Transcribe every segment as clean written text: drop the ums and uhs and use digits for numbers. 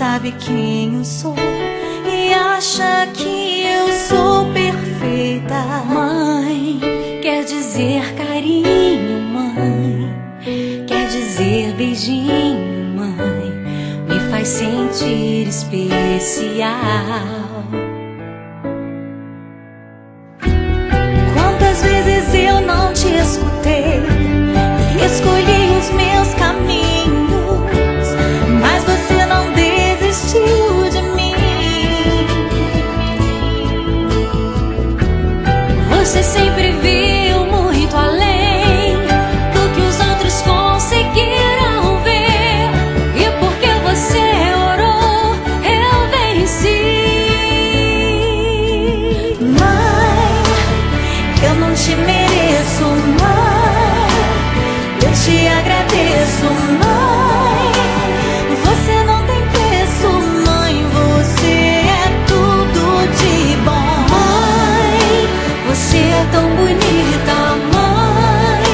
sabe quem eu sou e acha que eu sou perfeita. Mãe, quer dizer carinho, mãe, quer dizer beijinho, mãe, me faz sentir especial. Quantas vezes eu não te escutei e escolhi os meus caminhos, mas você não desistiu de mim. Você sempre viu muito além do que os outros conseguiram ver, e porque você orou, eu venci. Mãe, eu não te mereço, mãe, eu te agradeço, mãe. Você não tem preço, mãe, você é tudo de bom. Mãe, você é tão bonita, mãe,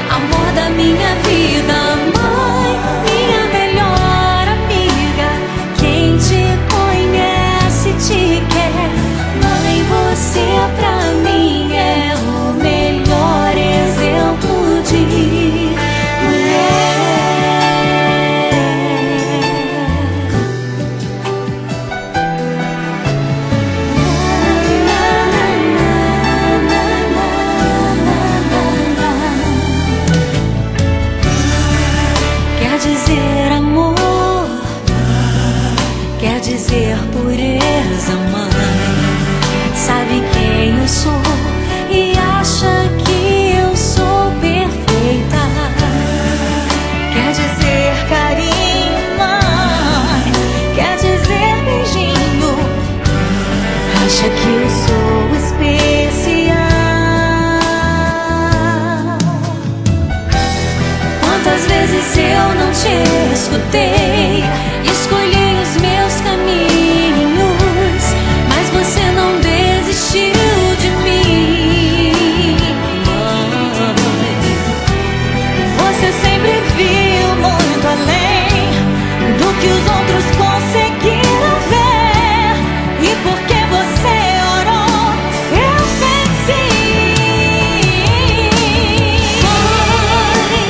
amor da minha vida, mãe, minha melhor amiga. Quem te conhece te quer, mãe, você pra mim é o melhor exemplo de mulher. Quer dizer amor, quer dizer pureza, mãe, sabe quem eu sou e acha que eu sou perfeita. Quer dizer carinho, mãe, quer dizer beijinho, acha que eu sou especial. Quantas vezes eu não te escutei, escolhi os meus caminhos, mas você não desistiu de mim. Você sempre viu muito além do que os outros conseguiram ver, e porque você orou, eu venci. Mãe,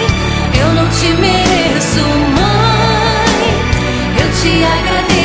eu não te mereço, mãe, eu te agradeço.